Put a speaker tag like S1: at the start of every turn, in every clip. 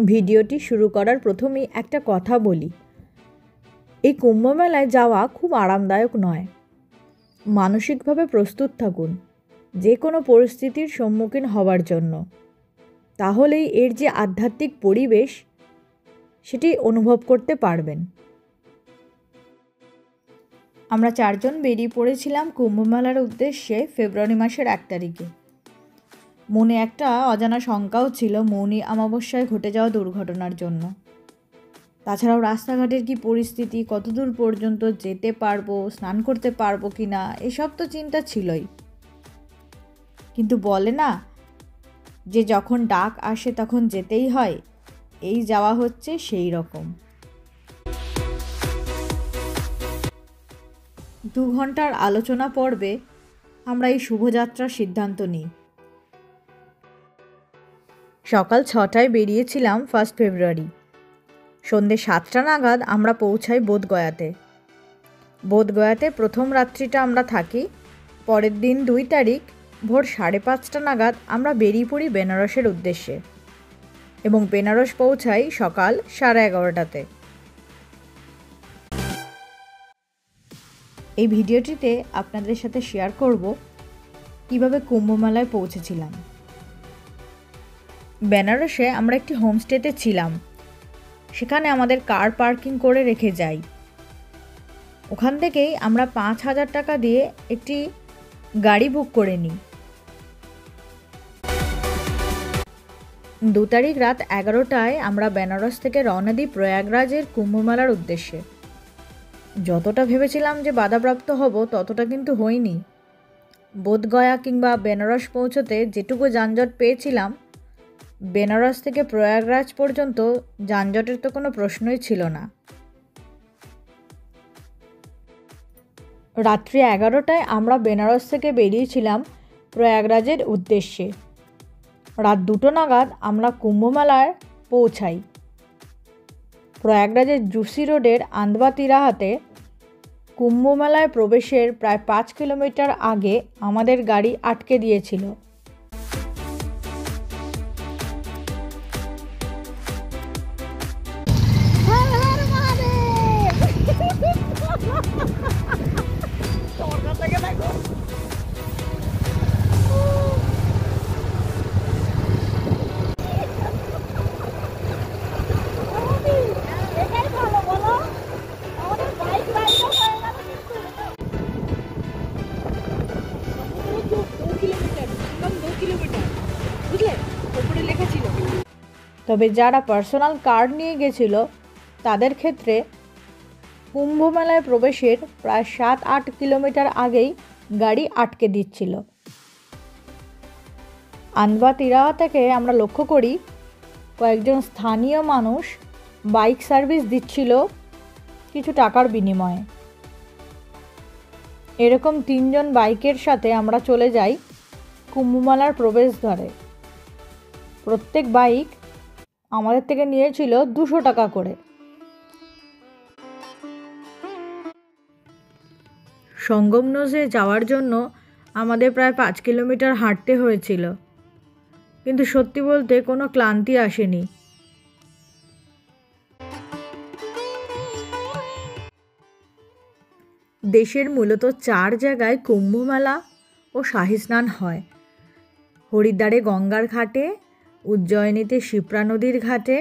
S1: ভিডিওটি শুরু করার প্রথমেই একটা কথা বলি, এই কুম্ভ মেলায় যাওয়া খুব আরামদায়ক নয়। মানসিকভাবে প্রস্তুত থাকুন যে কোনো পরিস্থিতির সম্মুখীন হওয়ার জন্য, তাহলেই এর যে আধ্যাত্মিক পরিবেশ সেটি অনুভব করতে পারবেন। আমরা 4 জন বেরিয়ে পড়েছিলাম কুম্ভমেলার উদ্দেশ্যে ফেব্রুয়ারি মাসের 1 তারিখে। মনে একটা অজানা শঙ্কাও ছিল মৌনী অমাবস্যায় ঘটে যাওয়া দুর্ঘটনার জন্য। তাছাড়াও রাস্তাঘাটের কি পরিস্থিতি, কতদূর পর্যন্ত যেতে পারবো, স্নান করতে পারবো কি না, এসব তো চিন্তা ছিলই। কিন্তু বলে না যে যখন ডাক আসে তখন যেতেই হয়, এই যাওয়া হচ্ছে সেই রকম। 2 ঘন্টার আলোচনা পর্বে আমরা এই শুভযাত্রার সিদ্ধান্ত নিই। সকাল 6টায় বেরিয়েছিলাম 1 ফেব্রুয়ারি। সন্ধ্যে 7টা নাগাদ আমরা পৌঁছাই বোধগয়াতে। বোধগয়াতে প্রথম রাত্রিটা আমরা থাকি। পরের দিন 2 তারিখ ভোর 5:30টা নাগাদ আমরা বেরিয়ে পড়ি বেনারসের উদ্দেশ্যে এবং বেনারস পৌঁছাই সকাল 11:30টাতে। এই ভিডিওটিতে আপনাদের সাথে শেয়ার করব কিভাবে কুম্ভমেলায় পৌঁছেছিলাম। বেনারসে আমরা একটি হোমস্টেতে ছিলাম। সেখানে আমাদের কার পার্কিং করে রেখে যাই। ওখান থেকেই আমরা 5,000 টাকা দিয়ে একটি গাড়ি বুক করে নিই। 2 তারিখ রাত 11টায় আমরা বেনারস থেকে রওনা দিই প্রয়াগরাজের কুম্ভমেলার উদ্দেশ্যে। যতটা ভেবেছিলাম যে বাধাপ্রাপ্ত হব ততটা কিন্তু হইনি। বোধগয়া কিংবা বেনারস পৌঁছতে যেটুকু যানজট পেয়েছিলাম, বেনারস থেকে প্রয়াগরাজ পর্যন্ত যানজটের তো কোনো প্রশ্নই ছিল না। রাত্রি 11টায় আমরা বেনারস থেকে বেরিয়েছিলাম প্রয়াগরাজের উদ্দেশ্যে। রাত 2টো নাগাদ আমরা কুম্ভমেলায় পৌঁছাই। প্রয়াগরাজের জুসি রোডের আন্দবা তিরাহাতে কুম্ভমেলায় প্রবেশের প্রায় 5 কিলোমিটার আগে আমাদের গাড়ি আটকে দিয়েছিল। তবে যারা পার্সোনাল কার্ড নিয়ে গেছিল তাদের ক্ষেত্রে কুম্ভমেলায় প্রবেশের প্রায় 7-8 কিলোমিটার আগেই গাড়ি আটকে দিচ্ছিল। আন্দবা তিরাহা থেকে আমরা লক্ষ্য করি কয়েকজন স্থানীয় মানুষ বাইক সার্ভিস দিচ্ছিল কিছু টাকার বিনিময়ে। এরকম 3 জন বাইকের সাথে আমরা চলে যাই কুম্ভমেলার প্রবেশদ্বারে। প্রত্যেক বাইক আমাদের থেকে নিয়েছিল 200 টাকা করে। সঙ্গমনজে যাওয়ার জন্য আমাদের প্রায় 5 কিলোমিটার হাঁটতে হয়েছিল, কিন্তু সত্যি বলতে কোনো ক্লান্তি আসেনি। দেশের মূলত 4 জায়গায় কুম্ভমেলা ও শাহী স্নান হয়। হরিদ্বারে গঙ্গার ঘাটে, উজ্জয়িনীতে শিপ্রা নদীর ঘাটে,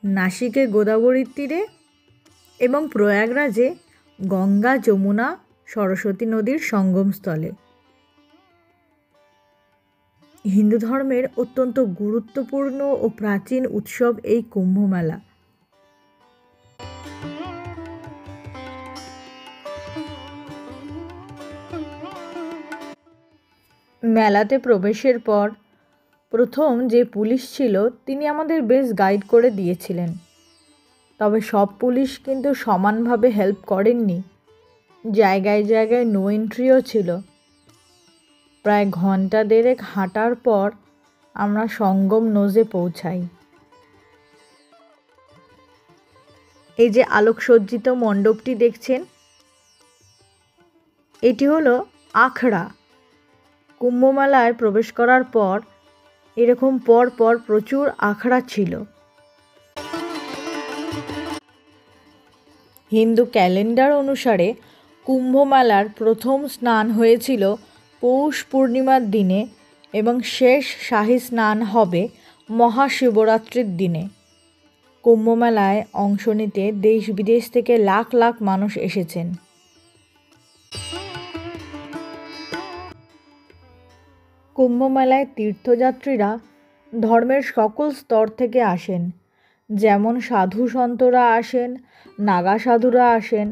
S1: নাসিকে গোদাবরীর তীরে এবং প্রয়াগরাজে গঙ্গা, যমুনা, সরস্বতী নদীর সঙ্গমস্থলে। হিন্দু ধর্মের অত্যন্ত গুরুত্বপূর্ণ ও প্রাচীন উৎসব এই কুম্ভমেলা। মেলাতে প্রবেশের পর প্রথম যে পুলিশ ছিল তিনি আমাদের বেশ গাইড করে দিয়েছিলেন। তবে সব পুলিশ কিন্তু সমানভাবে হেল্প করেননি। জায়গায় জায়গায় নো এন্ট্রিও ছিল। প্রায় ঘন্টা দেড়েক হাঁটার পর আমরা সঙ্গমনজে পৌঁছাই। এই যে আলোকসজ্জিত মণ্ডপটি দেখছেন, এটি হলো আখড়া। কুম্ভমেলায় প্রবেশ করার পর এরকম পর পর প্রচুর আখড়া ছিল। হিন্দু ক্যালেন্ডার অনুসারে কুম্ভমেলার প্রথম স্নান হয়েছিল পৌষ পূর্ণিমার দিনে এবং শেষ শাহী স্নান হবে মহাশিবরাত্রির দিনে। কুম্ভমেলায় অংশ নিতে দেশ বিদেশ থেকে লাখ লাখ মানুষ এসেছেন। কুম্ভমেলায় তীর্থযাত্রীরা ধর্মের সকল স্তর থেকে আসেন, যেমন সাধু সন্তরা আসেন, নাগা সাধুরা আসেন।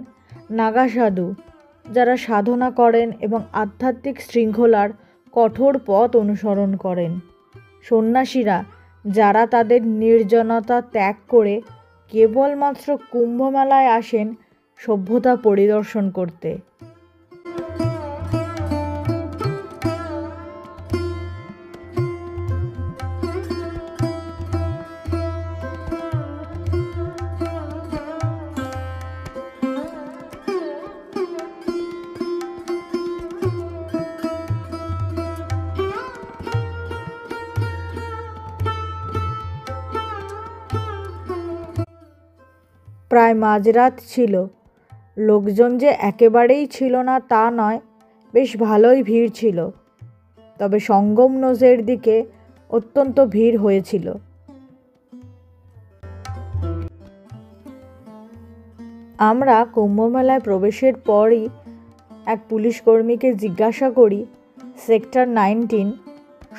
S1: নাগা সাধু যারা সাধনা করেন এবং আধ্যাত্মিক শৃঙ্খলার কঠোর পথ অনুসরণ করেন। সন্ন্যাসীরা যারা তাদের নির্জনতা ত্যাগ করে কেবলমাত্র কুম্ভমেলায় আসেন সভ্যতা পরিদর্শন করতে। প্রায় মাঝরাত ছিল। লোকজন যে একেবারেই ছিল না তা নয়, বেশ ভালোই ভিড় ছিল। তবে সঙ্গম নজের দিকে অত্যন্ত ভিড় হয়েছিল। আমরা কুম্ভমেলায় প্রবেশের পরই এক পুলিশ কর্মীকে জিজ্ঞাসা করি সেক্টর 19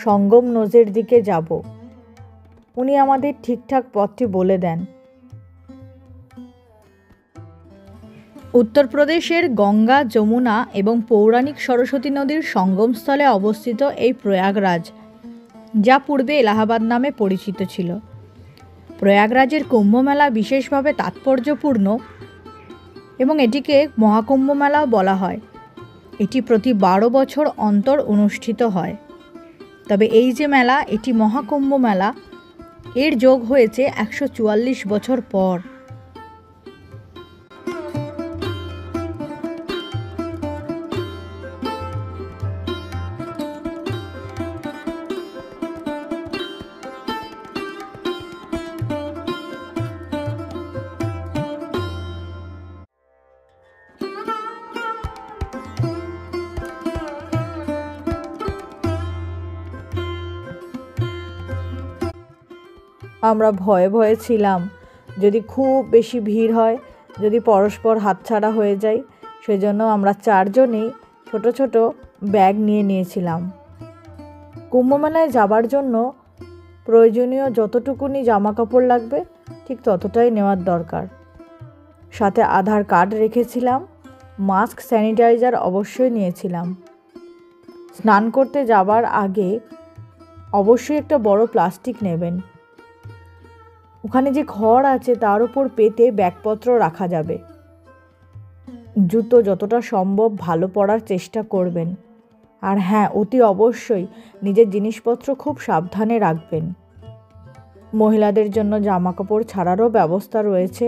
S1: সঙ্গম নজের দিকে যাব। উনি আমাদের ঠিকঠাক পথটি বলে দেন। উত্তরপ্রদেশের গঙ্গা, যমুনা এবং পৌরাণিক সরস্বতী নদীর সঙ্গমস্থলে অবস্থিত এই প্রয়াগরাজ, যা পূর্বে এলাহাবাদ নামে পরিচিত ছিল। প্রয়াগরাজের কুম্ভমেলা বিশেষভাবে তাৎপর্যপূর্ণ এবং এটিকে মহাকুম্ভ মেলাও বলা হয়। এটি প্রতি 12 বছর অন্তর অনুষ্ঠিত হয়। তবে এই যে মেলা, এটি মহাকুম্ভ মেলা, এর যোগ হয়েছে 144 বছর পর। আমরা ভয়ে ভয়ে ছিলাম, যদি খুব বেশি ভিড় হয়, যদি পরস্পর হাতছাড়া হয়ে যায়। সেজন্য আমরা 4 জনেই ছোট ছোট ব্যাগ নিয়ে নিয়েছিলাম। কুম্ভমেলায় যাবার জন্য প্রয়োজনীয় যতটুকুনি জামা কাপড় লাগবে ঠিক ততটাই নেওয়ার দরকার। সাথে আধার কার্ড রেখেছিলাম, মাস্ক, স্যানিটাইজার অবশ্যই নিয়েছিলাম। স্নান করতে যাবার আগে অবশ্যই একটা বড় প্লাস্টিক নেবেন। ওখানে যে খড় আছে তার উপর পেতে ব্যাগপত্র রাখা যাবে। জুতো যতটা সম্ভব ভালো পরার চেষ্টা করবেন। আর হ্যাঁ, অতি অবশ্যই নিজের জিনিসপত্র খুব সাবধানে রাখবেন। মহিলাদের জন্য জামাকাপড় ছাড়ারও ব্যবস্থা রয়েছে।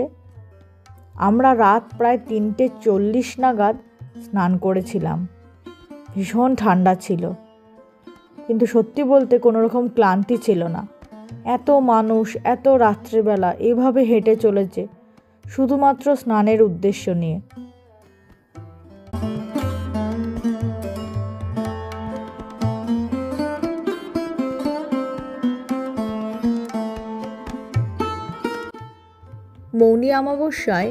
S1: আমরা রাত প্রায় 3:40 নাগাদ স্নান করেছিলাম। ভীষণ ঠান্ডা ছিল, কিন্তু সত্যি বলতে কোনো রকম ক্লান্তি ছিল না। এত মানুষ এত রাত্রিবেলা এভাবে হেঁটে চলেছে শুধুমাত্র স্নানের উদ্দেশ্য নিয়ে। মৌনী অমাবস্যায়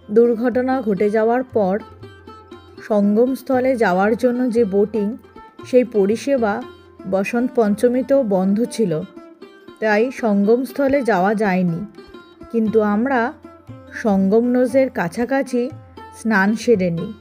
S1: দুর্ঘটনা ঘটে যাওয়ার পর সঙ্গমস্থলে যাওয়ার জন্য যে বোটিং, সেই পরিষেবা বসন্ত পঞ্চমীতেও বন্ধ ছিল, তাই সঙ্গমস্থলে যাওয়া যায়নি। কিন্তু আমরা সঙ্গম নজের কাছাকাছি স্নান সেরে নিই।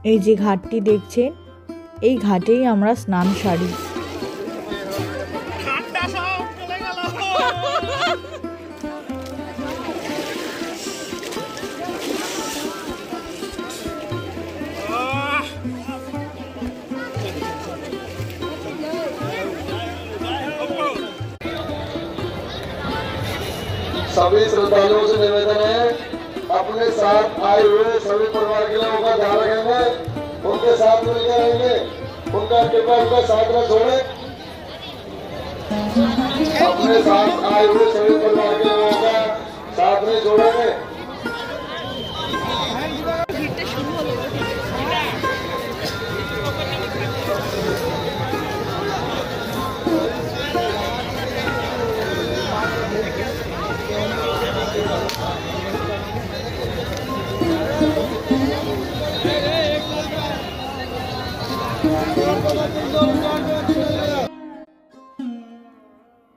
S1: এই যে ঘাটটি দেখছেন, এই ঘাটেই আমরা স্নান সারি।
S2: सभी श्रद्धालुओं से निवेदन है, अपने साथ आए हुए सभी परिवार के लोगों का ध्यान रखेंगे, उनके साथ मिलकर रहेंगे, उनका कृपा उनका साथ न छोड़े। अपने साथ आए हुए सभी परिवार के लोगों का साथ में जोड़ेंगे।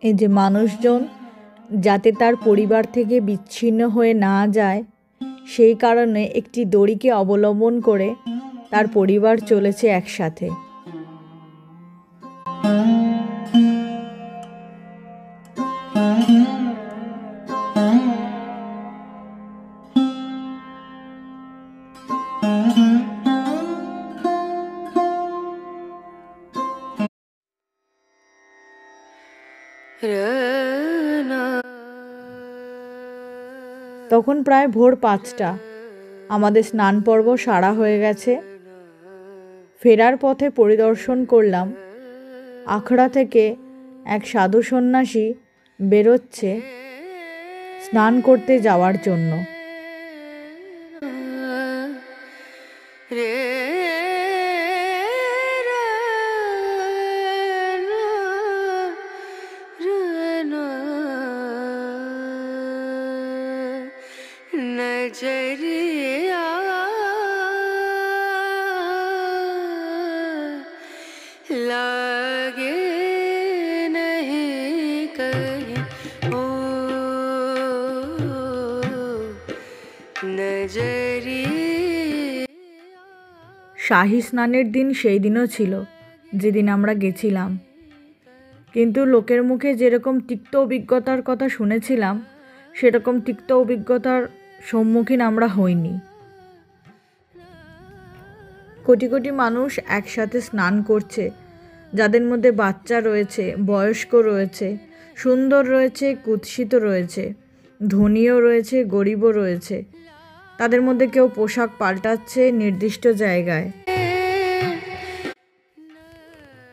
S1: এই যে মানুষজন যাতে তার পরিবার থেকে বিচ্ছিন্ন হয়ে না যায়, সেই কারণে একটি দড়িকে অবলম্বন করে তার পরিবার চলেছে একসাথে। তখন প্রায় ভোর 5টা। আমাদের স্নান পর্ব সারা হয়ে গেছে। ফেরার পথে পরিদর্শন করলাম, আখড়া থেকে এক সাধু সন্ন্যাসী বেরোচ্ছে স্নান করতে যাওয়ার জন্য।
S3: नजरिया लागे नहीं कहीं ओ नजरिया।
S1: শাহী স্নানের দিন সেই দিনও ছিল যেদিন আমরা গেছিলাম, কিন্তু লোকের মুখে যেরকম তিক্ত অভিজ্ঞতার কথা শুনেছিলাম সেরকম তিক্ত অভিজ্ঞতার সম্মুখীন আমরা হইনি। কোটি কোটি মানুষ একসাথে স্নান করছে, যাদের মধ্যে বাচ্চা রয়েছে, বয়স্ক রয়েছে, সুন্দর রয়েছে, কুৎসিত রয়েছে, ধনীও রয়েছে, গরিবও রয়েছে। তাদের মধ্যে কেউ পোশাক পাল্টাচ্ছে নির্দিষ্ট জায়গায়,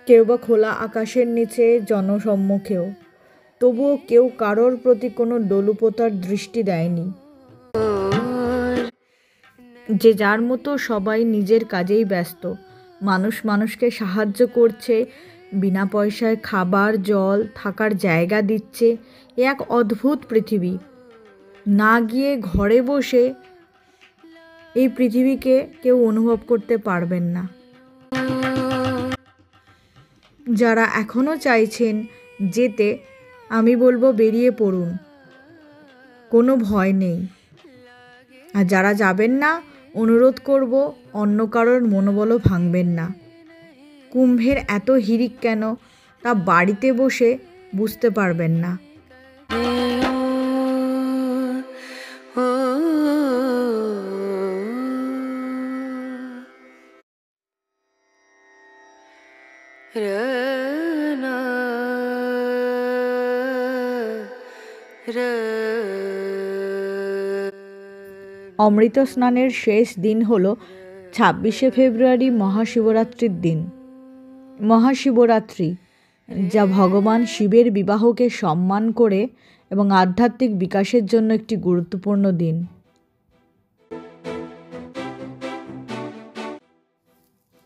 S1: কেউ বা খোলা আকাশের নিচে জনসম্মুখেও। তবুও কেউ কারোর প্রতি কোনো লোলুপতার দৃষ্টি দেয়নি। যে যার মতো সবাই নিজের কাজেই ব্যস্ত। মানুষ মানুষকে সাহায্য করছে, বিনা পয়সায় খাবার, জল, থাকার জায়গা দিচ্ছে। এ এক অদ্ভুত পৃথিবী। না গিয়ে ঘরে বসে এই পৃথিবীকে কেউ অনুভব করতে পারবেন না। যারা এখনও চাইছেন যেতে, আমি বলবো বেরিয়ে পড়ুন, কোনো ভয় নেই। আর যারা যাবেন না, অনুরোধ করব অন্য কারোর মনোবলও ভাঙবেন না। কুম্ভের এত হিড়িক কেন তা বাড়িতে বসে বুঝতে পারবেন না। অমৃত স্নানের শেষ দিন হল 26শে ফেব্রুয়ারি, মহাশিবরাত্রির দিন। মহাশিবরাত্রি, যা ভগবান শিবের বিবাহকে সম্মান করে এবং আধ্যাত্মিক বিকাশের জন্য একটি গুরুত্বপূর্ণ দিন।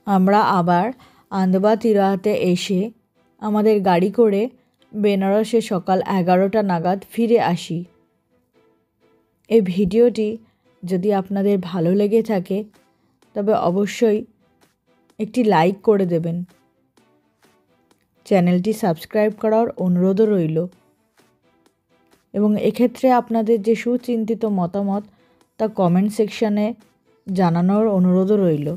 S1: আমরা আবার আন্দবা তিরাহাতে এসে আমাদের গাড়ি করে বেনারসে সকাল 11টা নাগাদ ফিরে আসি। এই ভিডিওটি যদি আপনাদের ভালো লেগে থাকে তবে অবশ্যই একটি লাইক করে দেবেন। চ্যানেলটি সাবস্ক্রাইব করার অনুরোধও রইল এবং এক্ষেত্রে আপনাদের যে সুচিন্তিত মতামত তা কমেন্ট সেকশানে জানানোর অনুরোধও রইল।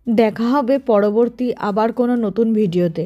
S1: দেখা হবে পরবর্তী আবার কোনো নতুন ভিডিওতে।